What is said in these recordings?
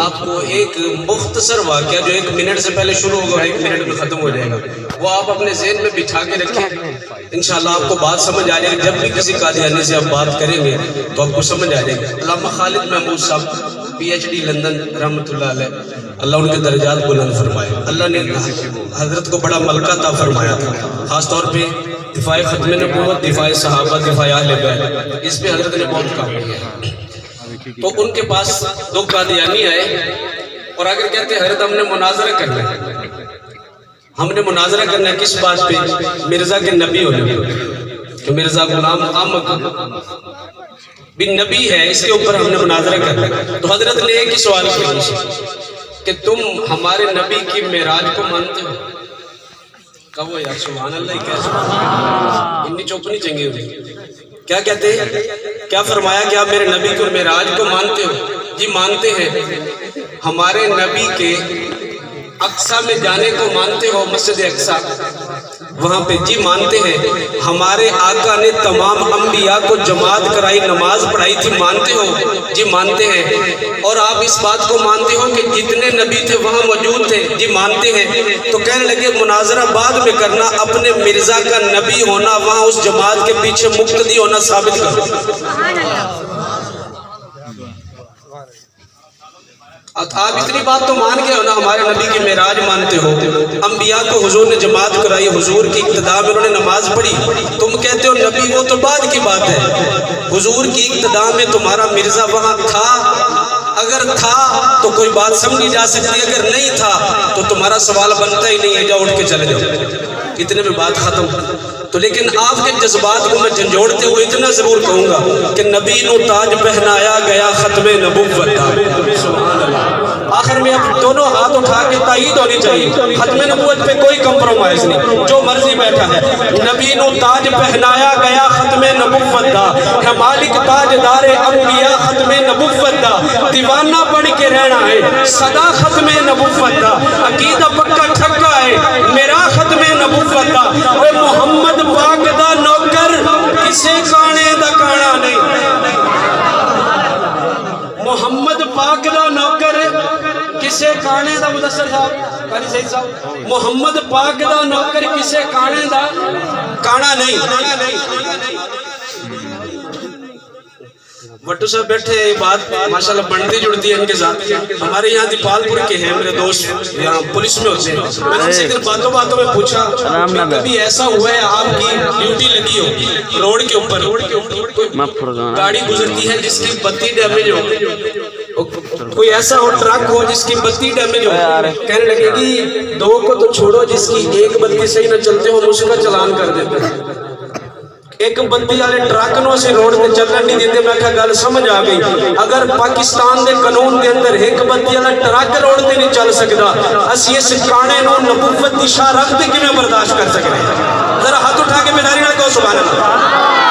آپ کو ایک مختصر واقعہ جو 1 منٹ سے پہلے شروع ہوگا 1 منٹ میں ختم ہو جائے گا، وہ آپ اپنے ذہن میں بٹھا کے رکھیں، انشاءاللہ آپ کو بات سمجھ آ جائے گی۔ جب بھی کسی قادیانی سے آپ بات کریں گے تو آپ کو سمجھ آ جائے گا۔ علامہ خالد محمود صاحب PhD لندن رحمۃ اللہ علیہ، اللہ ان کے درجات بلند فرمائے۔ اللہ نے حضرت کو بڑا ملکہ عطا فرمایا تھا، خاص طور پہ دفاع ختم نبوت، دفاع صحابہ، دفاع اہل بیت، اس پہ حضرت نے بہت کام کیا۔ تو ان کے پاس 2 قادیانی آئے اور اگر کہتے ہیں حضرت ہم نے مناظرہ کرنا ہے، ہم نے مناظرہ کرنا ہے کس بات پہ؟ مرزا کے نبی ہونے پہ، کہ مرزا غلام احمد بن نبی ہے، اس کے اوپر ہم نے مناظرہ کرنا ہے۔ تو حضرت نے ایک ہی سوال کیا کہ تم ہمارے نبی کی معراج کو مانتے ہو؟ کہو یار سبحان اللہ، کیسے اتنی چوپ نہیں چنگی ہوئی؟ کیا کہتے ہیں؟ کیا فرمایا کہ آپ میرے نبی کو معراج کو مانتے ہو؟ جی مانتے ہیں۔ ہمارے نبی کے اقصیٰ میں جانے کو مانتے ہو؟ مسجد اقصیٰ وہاں پہ جی مانتے ہیں۔ ہمارے آقا نے تمام انبیاء کو جماعت کرائی، نماز پڑھائی تھی، مانتے ہو؟ جی مانتے ہیں۔ اور آپ اس بات کو مانتے ہو کہ جتنے نبی تھے وہاں موجود تھے؟ جی مانتے ہیں۔ تو کہنے لگے مناظرہ بعد میں کرنا، اپنے مرزا کا نبی ہونا، وہاں اس جماعت کے پیچھے مقتدی ہونا ثابت کرو۔ آپ اتنی بات تو مان گئے ہو نا، ہمارے نبی کی معراج مانتے ہو، انبیاء کو حضور نے جماعت کرائی، حضور کی اقتداء میں انہوں نے نماز پڑھی، تم کہتے ہو نبی وہ تو بعد کی بات ہے، حضور کی اقتداء میں تمہارا مرزا وہاں تھا؟ اگر تھا تو کوئی بات سمجھی جا سکتی، اگر نہیں تھا تو تمہارا سوال بنتا ہی نہیں ہے، جاؤ اٹھ کے چلے جاؤ، اتنے میں بات ختم۔ تو لیکن آپ کے جذبات کو میں جھنجھوڑتے ہوئے اتنا ضرور کہوں گا کہ نبی نو تاج پہنایا گیا ختم نبوت تھا۔ آخر میں اب دونوں ہاتھ اٹھا کے تائید ہونی چاہیے، ختم نبوت پہ کوئی کمپرومائز نہیں، جو مرضی بیٹھا ہے۔ نبی نو تاج پہنایا گیا ختم نبوت دا، ہے مالک تاجدار انبیاء ختم نبوت دا، دیوانہ بن کے رہنا ہے صدا ختم نبوت دا، عقیدہ پکا ٹھکا ہے میرا ختم نبوت دا۔ اے محمد پاک دا نوکر کسے کانے دا کانا نہیں، محمد پاک دا نوکر کسے کانے دا، مدثر صاحب، قاری سید صاحب، محمد پاک دا نوکر کسے کانے دا کانا نہیں۔ وٹو صاحب بیٹھے، بات ماشاءاللہ بنتی جڑتی ہے ان کے ساتھ۔ ہمارے یہاں دیپال پور کے ہیں میرے دوست، یہاں پولیس میں ہوتے ہیں، میں نے ان سے باتوں باتوں میں پوچھا کہ کبھی ایسا ہوا ہے آپ کی ڈیوٹی لگی ہو روڈ کے اوپر، گاڑی گزرتی ہے جس کی بتی ڈیمیج ہو، کوئی ایسا ہو ٹرک ہو جس کی بتی ڈیمیج ہو، کہنے لگے کہ 2 کو تو چھوڑو، جس کی 1 بتی صحیح نہ چلتے ہو اس کا چلان کر دیتے ہیں۔ ایک بندی والے ٹرک نو اسی روڈ تے چلن نہیں دیندے۔ میں کہا گل سمجھ آ گئی، اگر پاکستان دے قانون دے اندر ایک بندی والا ٹرک روڈ تے نہیں چل سکدا، اسی اس کانے نو نبوت دی شاہ رکھ کے کیویں برداشت کر سکتے ہیں؟ ذرا ہاتھ اٹھا کے بیداری نال کہو سبحان اللہ۔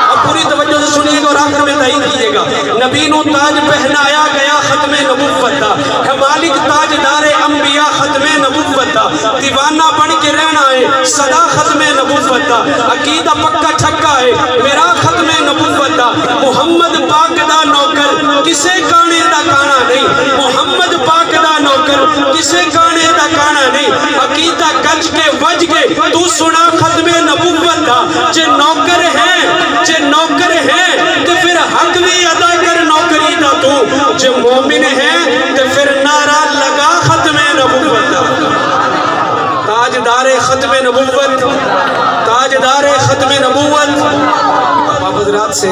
اب پوری توجہ سے سنیے گا اور آخر میں تائید کیجیے گا۔ نبی نو تاج پہنایا گیا ختم نبوت دا، ہے مالک تاجدار انبیاء ختم نبوت دا، دیوانہ بن کے رہنا ہے صدا ختم نبوت دا، عقیدہ پکا ٹھکا ہے میرا ختم نبوت دا، محمد پاک دا نوکر کسے کانے دا کانا نہیں، محمد پاک دا نوکر کسے کانے دا کانا نہیں، عقیدہ گج کے وج کے تو سنا ختم نبوت دا۔ جے نوکر ہے تو پھر حق بھی ادا کر نوکری دا، تو جے مومن ہے تو پھر نعرہ لگا ختم نبوت دا۔ تاجدار ختم نبوت، تاجدار ختم نبوت۔ آپ حضرات سے